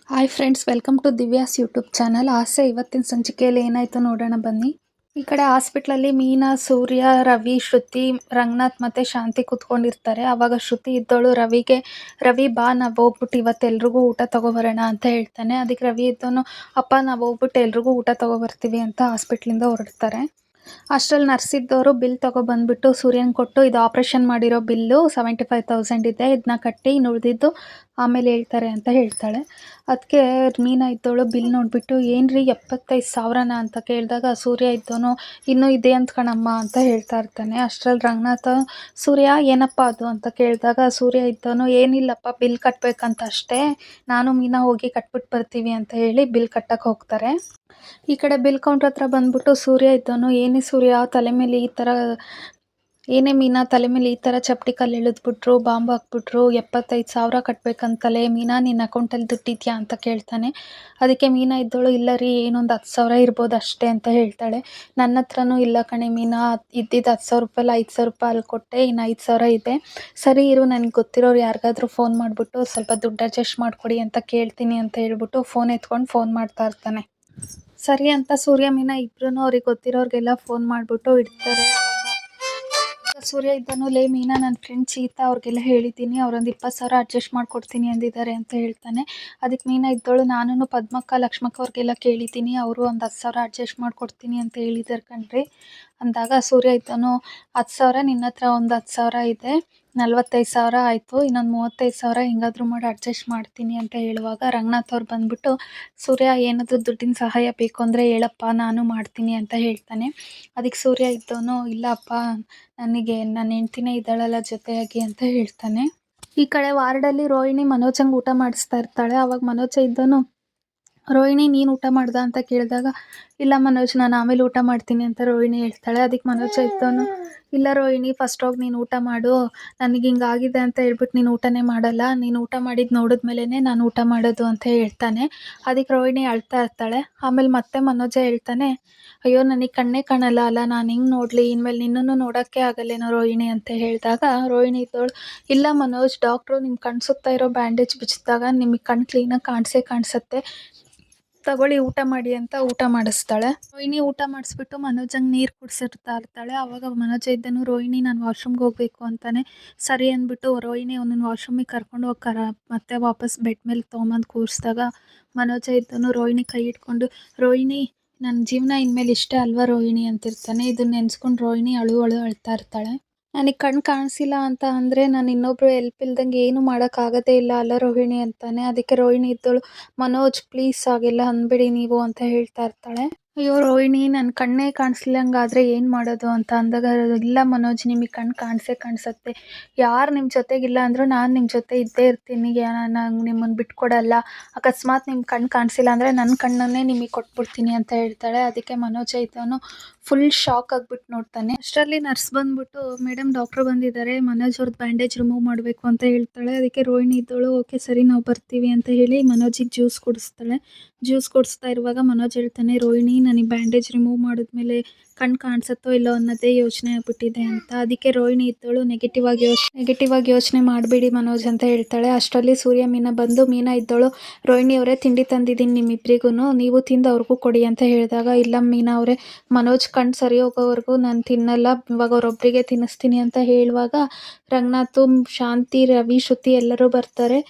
Hi friends, welcome to Divya's YouTube channel. ಆಸೆ ಇವತ್ತಿನ ಸಂಚಿಕೆಯಲ್ಲಿ ಏನಾಯಿತು ನೋಡೋಣ ಬನ್ನಿ. ಈ ಕಡೆ ಹಾಸ್ಪಿಟ್ಲಲ್ಲಿ ಮೀನಾ, ಸೂರ್ಯ, ರವಿ, ಶ್ರುತಿ, ರಂಗನಾಥ್ ಮತ್ತು ಶಾಂತಿ ಕೂತ್ಕೊಂಡಿರ್ತಾರೆ. ಆವಾಗ ಶ್ರುತಿ ಇದ್ದವಳು ರವಿಗೆ, ರವಿ ಬಾ ನಾವು ಹೋಗ್ಬಿಟ್ಟು ಇವತ್ತು ಎಲ್ರಿಗೂ ಊಟ ತೊಗೊಬರೋಣ ಅಂತ ಹೇಳ್ತಾನೆ. ಅದಕ್ಕೆ ರವಿ ಇದ್ದವನು, ಅಪ್ಪ ನಾವು ಹೋಗ್ಬಿಟ್ಟು ಎಲ್ರಿಗೂ ಊಟ ತೊಗೊಬರ್ತೀವಿ ಅಂತ ಹಾಸ್ಪಿಟ್ಲಿಂದ ಹೊರಡ್ತಾರೆ. ಅಷ್ಟರಲ್ಲಿ ನರ್ಸ್ ಇದ್ದವರು ಬಿಲ್ ತೊಗೊಬಂದ್ಬಿಟ್ಟು ಸೂರ್ಯನ ಕೊಟ್ಟು, ಇದು ಆಪ್ರೇಷನ್ ಮಾಡಿರೋ ಬಿಲ್ಲು 75,000 ಇದೆ, ಇದನ್ನ ಕಟ್ಟಿ, ಇನ್ನು ಉಳಿದಿದ್ದು ಆಮೇಲೆ ಹೇಳ್ತಾರೆ ಅಂತ ಹೇಳ್ತಾಳೆ. ಅದಕ್ಕೆ ಮೀನಾ ಇದ್ದವಳು ಬಿಲ್ ನೋಡಿಬಿಟ್ಟು, ಏನ್ರಿ 75,000ನಾ ಅಂತ ಕೇಳಿದಾಗ ಸೂರ್ಯ ಇದ್ದವನು, ಇನ್ನೂ ಇದೆ ಅಂತ ಕಣಮ್ಮ ಅಂತ ಹೇಳ್ತಾ ಇರ್ತಾನೆ. ಅಷ್ಟರಲ್ಲಿ ರಂಗನಾಥ, ಸೂರ್ಯ ಏನಪ್ಪ ಅದು ಅಂತ ಕೇಳಿದಾಗ ಸೂರ್ಯ ಇದ್ದವನು, ಏನಿಲ್ಲಪ್ಪ ಬಿಲ್ ಕಟ್ಟಬೇಕಂತ ಅಷ್ಟೇ, ನಾನು ಮೀನಾ ಹೋಗಿ ಕಟ್ಬಿಟ್ಟು ಬರ್ತೀವಿ ಅಂತ ಹೇಳಿ ಬಿಲ್ ಕಟ್ಟಕ್ಕೆ ಹೋಗ್ತಾರೆ. ಈ ಕಡೆ ಬಿಲ್ ಕೌಂಟ್ರ್ ಹತ್ರ ಬಂದ್ಬಿಟ್ಟು ಸೂರ್ಯ ಇದ್ದವನು, ಏನೇ ಸೂರ್ಯ ತಲೆ ಮೇಲೆ ಈ ಥರ, ಏನೇ ಮೀನಾ ತಲೆ ಮೇಲೆ ಈ ಥರ ಚಪ್ಪಟಿ ಕಲ್ಲು ಎಳೆದ್ಬಿಟ್ರು, ಬಾಂಬ್ ಹಾಕ್ಬಿಟ್ರು, 75,000 ಕಟ್ಟಬೇಕಂತಲೇ ಮೀನಾ, ನಿನ್ನ ಅಕೌಂಟಲ್ಲಿ ದುಡ್ಡಿದ್ಯಾ ಅಂತ ಕೇಳ್ತಾನೆ. ಅದಕ್ಕೆ ಮೀನಾ ಇದ್ದವಳು, ಇಲ್ಲ ರೀ ಏನೊಂದು 10,000 ಇರ್ಬೋದು ಅಷ್ಟೇ ಅಂತ ಹೇಳ್ತಾಳೆ. ನನ್ನ ಹತ್ರನೂ ಇಲ್ಲ ಕಣೆ ಮೀನಾ, ಇದ್ದಿದ್ದು 10,000 ರೂಪಾಯಲ್ಲಿ 5,000 ರೂಪಾಯಿ ಅಲ್ಲಿ ಕೊಟ್ಟೆ, ಇನ್ನು 5,000 ಇದೆ. ಸರಿ ಇರು, ನನಗೆ ಗೊತ್ತಿರೋರು ಯಾರಿಗಾದ್ರೂ ಫೋನ್ ಮಾಡಿಬಿಟ್ಟು ಸ್ವಲ್ಪ ದುಡ್ಡು ಅಡ್ಜಸ್ಟ್ ಮಾಡಿಕೊಡಿ ಅಂತ ಕೇಳ್ತೀನಿ ಅಂತ ಹೇಳ್ಬಿಟ್ಟು ಫೋನ್ ಎತ್ಕೊಂಡು ಫೋನ್ ಮಾಡ್ತಾ ಇರ್ತಾನೆ. ಸರಿ ಅಂತ ಸೂರ್ಯ ಮೀನಾ ಇಬ್ರು ಅವ್ರಿಗೆ ಗೊತ್ತಿರೋರಿಗೆಲ್ಲ ಫೋನ್ ಮಾಡಿಬಿಟ್ಟು ಇಡ್ತಾರೆ. ಸೂರ್ಯ ಇದ್ದನು, ಲೇ ಮೀನಾ, ನನ್ನ ಫ್ರೆಂಡ್ ಚೀತಾ ಅವ್ರಿಗೆಲ್ಲ ಹೇಳಿದ್ದೀನಿ, ಅವರೊಂದು 20,000 ಅಡ್ಜಸ್ಟ್ ಮಾಡಿಕೊಡ್ತೀನಿ ಅಂದಿದ್ದಾರೆ ಅಂತ ಹೇಳ್ತಾನೆ. ಅದಕ್ಕೆ ಮೀನಾ ಇದ್ದವಳು, ನಾನು ಪದ್ಮಕ್ಕ, ಲಕ್ಷ್ಮಕ್ಕ ಅವ್ರಿಗೆಲ್ಲ ಕೇಳಿದ್ದೀನಿ, ಅವರು ಒಂದು 10,000 ಅಡ್ಜಸ್ಟ್ ಮಾಡಿಕೊಡ್ತೀನಿ ಅಂತ ಹೇಳಿದ್ದಾರೆ ಕಣ್ರಿ ಅಂದಾಗ ಸೂರ್ಯ ಇದ್ದನು, 10,000 ನಿನ್ನ ಹತ್ರ ಒಂದು 10,000 ಇದೆ, 45,000 ಆಯಿತು, ಇನ್ನೊಂದು 35,000 ಹೆಂಗಾದ್ರೂ ಮಾಡಿ ಅಡ್ಜಸ್ಟ್ ಮಾಡ್ತೀನಿ ಅಂತ ಹೇಳುವಾಗ ರಂಗನಾಥ್ ಅವ್ರು ಬಂದ್ಬಿಟ್ಟು, ಸೂರ್ಯ ಏನಾದರೂ ದುಡ್ಡಿನ ಸಹಾಯ ಬೇಕು ಅಂದರೆ ಹೇಳಪ್ಪ, ನಾನು ಮಾಡ್ತೀನಿ ಅಂತ ಹೇಳ್ತಾನೆ. ಅದಕ್ಕೆ ಸೂರ್ಯ ಇದ್ದವನು, ಇಲ್ಲಪ್ಪ ನನಗೆ ನನ್ನ ಹೆಂಡ್ತಿನೇ ಇದ್ದಾಳಲ್ಲ ಜೊತೆಯಾಗಿ ಅಂತ ಹೇಳ್ತಾನೆ. ಈ ಕಡೆ ವಾರ್ಡಲ್ಲಿ ರೋಹಿಣಿ ಮನೋಜಂಗೆ ಊಟ ಮಾಡಿಸ್ತಾ ಇರ್ತಾಳೆ. ಆವಾಗ ಮನೋಜ ಇದ್ದವನು, ರೋಹಿಣಿ ನೀನು ಊಟ ಮಾಡ್ದ ಅಂತ ಕೇಳಿದಾಗ, ಇಲ್ಲ ಮನೋಜ್ ನಾನು ಆಮೇಲೆ ಊಟ ಮಾಡ್ತೀನಿ ಅಂತ ರೋಹಿಣಿ ಹೇಳ್ತಾಳೆ. ಅದಕ್ಕೆ ಮನೋಜ ಇದ್ದವನು, ಇಲ್ಲ ರೋಹಿಣಿ ಫಸ್ಟ್ ಹೋಗಿ ನೀನು ಊಟ ಮಾಡು, ನನಗೆ ಹಿಂಗಾಗಿದೆ ಅಂತ ಹೇಳ್ಬಿಟ್ಟು ನೀನು ಊಟನೇ ಮಾಡಲ್ಲ, ನೀನು ಊಟ ಮಾಡಿದ್ದು ನೋಡಿದ್ಮೇಲೆ ನಾನು ಊಟ ಮಾಡೋದು ಅಂತ ಹೇಳ್ತಾನೆ. ಅದಕ್ಕೆ ರೋಹಿಣಿ ಅಳ್ತಾ ಇರ್ತಾಳೆ. ಆಮೇಲೆ ಮತ್ತೆ ಮನೋಜ ಹೇಳ್ತಾನೆ, ಅಯ್ಯೋ ನನಗೆ ಕಣ್ಣೇ ಕಾಣಲ್ಲ ಅಲ್ಲ, ನಾನು ಹೆಂಗೆ ನೋಡಲಿ, ಇನ್ಮೇಲೆ ನಿನ್ನನ್ನು ನೋಡೋಕ್ಕೆ ಆಗಲ್ಲೇನೋ ರೋಹಿಣಿ ಅಂತ ಹೇಳಿದಾಗ ರೋಹಿಣಿ ಇದ್ದವಳು, ಇಲ್ಲ ಮನೋಜ್, ಡಾಕ್ಟ್ರು ನಿಮ್ಮ ಕಣ್ಣು ಸುತ್ತ ಇರೋ ಬ್ಯಾಂಡೇಜ್ ಬಿಚ್ಚಿದಾಗ ನಿಮಗೆ ಕಣ್ಣು ಕ್ಲೀನಾಗಿ ಕಾಣಿಸುತ್ತೆ, ತಗೊಳ್ಳಿ ಊಟ ಮಾಡಿ ಅಂತ ಊಟ ಮಾಡಿಸ್ತಾಳೆ. ರೋಹಿಣಿ ಊಟ ಮಾಡಿಸ್ಬಿಟ್ಟು ಮನೋಜಂಗೆ ನೀರು ಕುಡಿಸಿರ್ತಾ ಇರ್ತಾಳೆ. ಆವಾಗ ಮನೋಜ ಇದ್ದನು, ರೋಹಿಣಿ ನಾನು ವಾಶ್ರೂಮ್ಗೆ ಹೋಗಬೇಕು ಅಂತಾನೆ. ಸರಿ ಅಂದ್ಬಿಟ್ಟು ರೋಹಿಣಿ ಅವನನ್ನು ವಾಶ್ರೂಮಿಗೆ ಕರ್ಕೊಂಡು ಹೋಗಿ ಮತ್ತೆ ವಾಪಸ್ ಬೆಡ್ ಮೇಲೆ ತೊಗೊಂಬಂದು ಕೂರಿಸಿದಾಗ ಮನೋಜ ಇದ್ದನು ರೋಹಿಣಿ ಕೈ ಇಟ್ಕೊಂಡು, ರೋಹಿಣಿ ನನ್ನ ಜೀವನ ಇನ್ಮೇಲೆ ಇಷ್ಟೇ ಅಲ್ವಾ ರೋಹಿಣಿ ಅಂತಿರ್ತಾನೆ. ಇದನ್ನ ನೆನೆಸ್ಕೊಂಡು ರೋಹಿಣಿ ಅಳ್ತಾ ಇರ್ತಾಳೆ. ನನಗೆ ಕಣ್ಣು ಕಾಣಿಸಿಲ್ಲ ಅಂತ ಅಂದರೆ ನಾನು ಇನ್ನೊಬ್ರು ಹೆಲ್ಪ್ ಇಲ್ದಂಗೆ ಏನು ಮಾಡೋಕ್ಕಾಗೋದೇ ಇಲ್ಲ ಅಲ್ಲ ರೋಹಿಣಿ ಅಂತಾನೆ. ಅದಕ್ಕೆ ರೋಹಿಣಿ ಇದ್ದವಳು, ಮನೋಜ್ ಪ್ಲೀಸ್ ಹಾಗೆಲ್ಲ ಅಂದ್ಬೇಡಿ ನೀವು ಅಂತ ಹೇಳ್ತಾ ಇರ್ತಾಳೆ. ಅಯ್ಯೋ ರೋಹಿಣಿ, ನನ್ನ ಕಣ್ಣೇ ಕಾಣಿಸ್ಲಿಲ್ಲಂಗಾದರೆ ಏನು ಮಾಡೋದು ಅಂತ ಅಂದಾಗ, ಇಲ್ಲ ಮನೋಜ್ ನಿಮಗೆ ಕಣ್ಣು ಕಾಣಿಸುತ್ತೆ, ಯಾರು ನಿಮ್ಮ ಜೊತೆಗಿಲ್ಲ ಅಂದರೂ ನಾನು ನಿಮ್ಮ ಜೊತೆ ಇದ್ದೇ ಇರ್ತೀನಿ, ನಾನು ನಿಮ್ಮನ್ನು ಬಿಟ್ಕೊಡಲ್ಲ, ಅಕಸ್ಮಾತ್ ನಿಮ್ಮ ಕಣ್ಣು ಕಾಣಿಸಿಲ್ಲ ಅಂದರೆ ನನ್ನ ಕಣ್ಣನ್ನೇ ನಿಮಗೆ ಕೊಟ್ಬಿಡ್ತೀನಿ ಅಂತ ಹೇಳ್ತಾಳೆ. ಅದಕ್ಕೆ ಮನೋಜ ಇದ್ದವನು ಫುಲ್ ಶಾಕ್ ಆಗಿಬಿಟ್ಟು ನೋಡ್ತಾನೆ. ಅಷ್ಟರಲ್ಲಿ ನರ್ಸ್ ಬಂದ್ಬಿಟ್ಟು, ಮೇಡಮ್ ಡಾಕ್ಟ್ರು ಬಂದಿದ್ದಾರೆ, ಮನೋಜ್ ಅವ್ರದ್ದು ಬ್ಯಾಂಡೇಜ್ ರಿಮೂವ್ ಮಾಡಬೇಕು ಅಂತ ಹೇಳ್ತಾಳೆ. ಅದಕ್ಕೆ ರೋಹಿಣಿ ಇದ್ದವಳು, ಓಕೆ ಸರಿ ನಾವು ಬರ್ತೀವಿ ಅಂತ ಹೇಳಿ ಮನೋಜಿಗೆ ಜ್ಯೂಸ್ ಕುಡಿಸ್ತಾಳೆ. ಜ್ಯೂಸ್ ಕುಡಿಸ್ತಾ ಇರುವಾಗ ಮನೋಜ್ ಹೇಳ್ತಾನೆ, ರೋಹಿಣಿ ನನಗೆ ಬ್ಯಾಂಡೇಜ್ ರಿಮೂವ್ ಮಾಡಿದ್ಮೇಲೆ ಕಣ್ಣು ಕಾಣಿಸುತ್ತೋ ಇಲ್ಲೋ ಅನ್ನೋದೇ ಯೋಚನೆ ಆಗ್ಬಿಟ್ಟಿದೆ ಅಂತ. ಅದಕ್ಕೆ ರೋಹಿಣಿ ಇದ್ದವಳು, ನೆಗೆಟಿವ್ ಆಗಿ ಯೋಚನೆ ಮಾಡಬೇಡಿ ಮನೋಜ್ ಅಂತ ಹೇಳ್ತಾಳೆ. ಅಷ್ಟರಲ್ಲಿ ಸೂರ್ಯ ಮೀನಾ ಬಂದು, ಮೀನಾ ಇದ್ದವಳು, ರೋಹಿಣಿ ಅವರೇ ತಿಂಡಿ ತಂದಿದ್ದೀನಿ ನಿಮ್ಮಿಬ್ಬರಿಗೂ, ನೀವು ತಿಂದು ಅವ್ರಿಗೂ ಕೊಡಿ ಅಂತ ಹೇಳಿದಾಗ, ಇಲ್ಲ ಮೀನಾ ಅವರೇ, ಮನೋಜ್ ಕಣ್ಣು ಸರಿ ಹೋಗೋವರೆಗೂ ನಾನು ತಿನ್ನಲ್ಲ, ಇವಾಗ ಅವರೊಬ್ಬರಿಗೆ ತಿನ್ನಿಸ್ತೀನಿ ಅಂತ ಹೇಳುವಾಗ ರಂಗನಾಥ್, ಶಾಂತಿ, ರವಿ, ಶ್ರುತಿ ಎಲ್ಲರೂ ಬರ್ತಾರೆ.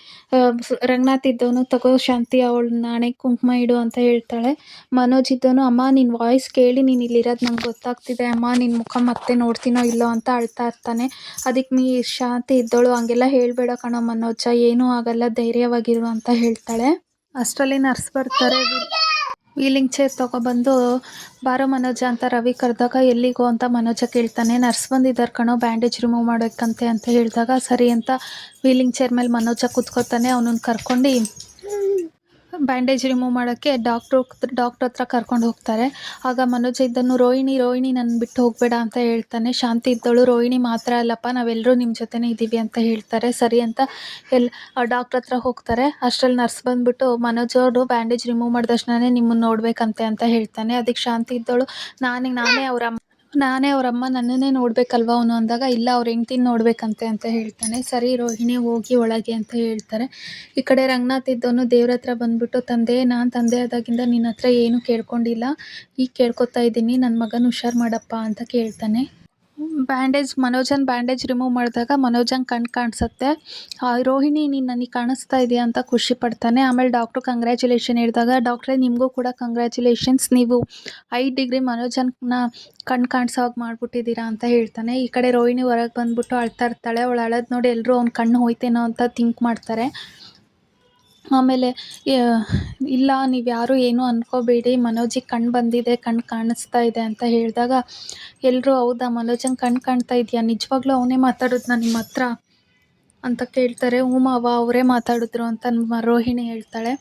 ರಂಗನಾಥ್ ಇದ್ದವನು, ತಗೋ ಶಾಂತಿ ಅವಳ ನಾಣೆ ಕುಂಕುಮ ಇಡು ಅಂತ ಹೇಳ್ತಾಳೆ. ಮನೋಜ್ ಇದ್ದವನು, ಅಮ್ಮ ನಿನ್ನ ವಾಯ್ಸ್ ಕೇಳಿ ನೀನು ಇಲ್ಲಿರೋದು ನಂಗೆ ಗೊತ್ತಾಗ್ತಿದೆ ಅಮ್ಮ, ನಿನ್ನ ಮುಖ ಮತ್ತೆ ನೋಡ್ತೀನೋ ಇಲ್ಲೋ ಅಂತ ಅಳ್ತಾ ಇರ್ತಾನೆ. ಅದಕ್ಕೆ ಶಾಂತಿ ಇದ್ದವಳು, ಹಂಗೆಲ್ಲ ಹೇಳಬೇಡ ಕಣೋ ಮನೋಜ, ಏನೂ ಆಗಲ್ಲ, ಧೈರ್ಯವಾಗಿರು ಅಂತ ಹೇಳ್ತಾಳೆ. ಅಷ್ಟರಲ್ಲಿ ನರ್ಸ್ ಬರ್ತಾರೆ. ವೀಲಿಂಗ್ ಚೇರ್ ತೊಗೊಬಂದು, ಬಾರೋ ಮನೋಜ ಅಂತ ರವಿ ಕರೆದಾಗ, ಎಲ್ಲಿಗೋ ಅಂತ ಮನೋಜ ಕೇಳ್ತಾನೆ. ನರ್ಸ್ ಬಂದಿದ್ದಾರೆ ಕಣೋ, ಬ್ಯಾಂಡೇಜ್ ರಿಮೂವ್ ಮಾಡೋಕ್ಕಂತೆ ಅಂತ ಹೇಳಿದಾಗ ಸರಿ ಅಂತ ವೀಲಿಂಗ್ ಚೇರ್ ಮೇಲೆ ಮನೋಜ ಕೂತ್ಕೋತಾನೆ. ಅವನನ್ನು ಕರ್ಕೊಂಡು ಬ್ಯಾಂಡೇಜ್ ರಿಮೂವ್ ಮಾಡೋಕ್ಕೆ ಡಾಕ್ಟ್ರ್ ಹತ್ರ ಕರ್ಕೊಂಡು ಹೋಗ್ತಾರೆ. ಆಗ ಮನೋಜ ಇದ್ದನು, ರೋಹಿಣಿ ನನ್ನ ಬಿಟ್ಟು ಹೋಗಬೇಡ ಅಂತ ಹೇಳ್ತಾನೆ. ಶಾಂತಿ ಇದ್ದವಳು, ರೋಹಿಣಿ ಮಾತ್ರ ಅಲ್ಲಪ್ಪ, ನಾವೆಲ್ಲರೂ ನಿಮ್ಮ ಜೊತೆನೇ ಇದ್ದೀವಿ ಅಂತ ಹೇಳ್ತಾರೆ. ಸರಿ ಅಂತ ಡಾಕ್ಟ್ರ್ ಹತ್ರ ಹೋಗ್ತಾರೆ. ಅಷ್ಟರಲ್ಲಿ ನರ್ಸ್ ಬಂದ್ಬಿಟ್ಟು, ಮನೋಜ್ ಅವರು ಬ್ಯಾಂಡೇಜ್ ರಿಮೂವ್ ಮಾಡಿದ ತಕ್ಷಣವೇ ನಿಮ್ಮನ್ನು ನೋಡಬೇಕಂತೆ ಅಂತ ಹೇಳ್ತಾನೆ. ಅದಕ್ಕೆ ಶಾಂತಿ ಇದ್ದವಳು, ನಾನೇ ಅವರ ನಾನೇ ಅವರಮ್ಮ ನನ್ನನ್ನೇ ನೋಡ್ಬೇಕಲ್ವಾ ಅವನು ಅಂದಾಗ, ಇಲ್ಲ ಅವ್ರ ಹೆಂಡ್ತಿನ ನೋಡ್ಬೇಕಂತೆ ಅಂತ ಹೇಳ್ತಾನೆ. ಸರಿ ರೋಹಿಣಿ ಹೋಗಿ ಒಳಗೆ ಅಂತ ಹೇಳ್ತಾರೆ. ಈ ಕಡೆ ರಂಗನಾಥ್ ಇದ್ದವನು ದೇವ್ರ ಹತ್ರ ಬಂದ್ಬಿಟ್ಟು, ತಂದೆ ನಾನು ತಂದೆ ಆದಾಗಿಂದ ನಿನ್ನ ಹತ್ರ ಏನು ಕೇಳ್ಕೊಂಡಿಲ್ಲ, ಈಗ ಕೇಳ್ಕೊತಾ ಇದ್ದೀನಿ, ನನ್ನ ಮಗನ ಹುಷಾರು ಮಾಡಪ್ಪ ಅಂತ ಕೇಳ್ತಾನೆ. ಮನೋಜನ್ ಬ್ಯಾಂಡೇಜ್ ರಿಮೂವ್ ಮಾಡಿದಾಗ ಮನೋಜಂಗೆ ಕಣ್ಣು ಕಾಣಿಸುತ್ತೆ. ರೋಹಿಣಿ ನೀನು ನನಗೆ ಕಾಣಿಸ್ತಾ ಇದೆಯಾ ಅಂತ ಖುಷಿ ಪಡ್ತಾನೆ. ಆಮೇಲೆ ಡಾಕ್ಟ್ರು ಕಂಗ್ರ್ಯಾಚುಲೇಷನ್ ಹೇಳಿದಾಗ, ಡಾಕ್ಟ್ರೇ ನಿಮಗೂ ಕೂಡ ಕಂಗ್ರ್ಯಾಚುಲೇಷನ್ಸ್, ನೀವು 5 ಡಿಗ್ರಿ ಮನೋಜನ್ನ ಕಣ್ಣು ಕಾಣಿಸೋ ಹಾಗೆ ಮಾಡಿಬಿಟ್ಟಿದ್ದೀರಾ ಅಂತ ಹೇಳ್ತಾನೆ. ಈ ಕಡೆ ರೋಹಿಣಿ ಹೊರಗೆ ಬಂದ್ಬಿಟ್ಟು ಅಳ್ತಾ ಇರ್ತಾಳೆ. ಅವಳು ಅಳೋದು ನೋಡಿ ಎಲ್ಲರೂ ಅವ್ನ ಕಣ್ಣು ಹೋಯ್ತೇನೋ ಅಂತ ಥಿಂಕ್ ಮಾಡ್ತಾರೆ. ಆಮೇಲೆ ಇಲ್ಲ ನೀವು ಯಾರೂ ಏನೂ ಅಂದ್ಕೋಬೇಡಿ, ಮನೋಜಿಗೆ ಕಣ್ಣು ಬಂದಿದೆ, ಕಣ್ಣು ಕಾಣಿಸ್ತಾ ಇದೆ ಅಂತ ಹೇಳಿದಾಗ ಎಲ್ಲರೂ, ಹೌದಾ ಮನೋಜಂಗೆ ಕಣ್ಣು ಕಾಣ್ತಾ ಇದೆಯಾ, ನಿಜವಾಗ್ಲೂ ಅವನೇ ಮಾತಾಡೋದು ನಿಮ್ಮ ಹತ್ರ ಅಂತ ಕೇಳ್ತಾರೆ. ಹ್ಞೂ ಮಾವ ಅವರೇ ಮಾತಾಡಿದ್ರು ಅಂತ ರೋಹಿಣಿ ಹೇಳ್ತಾಳೆ.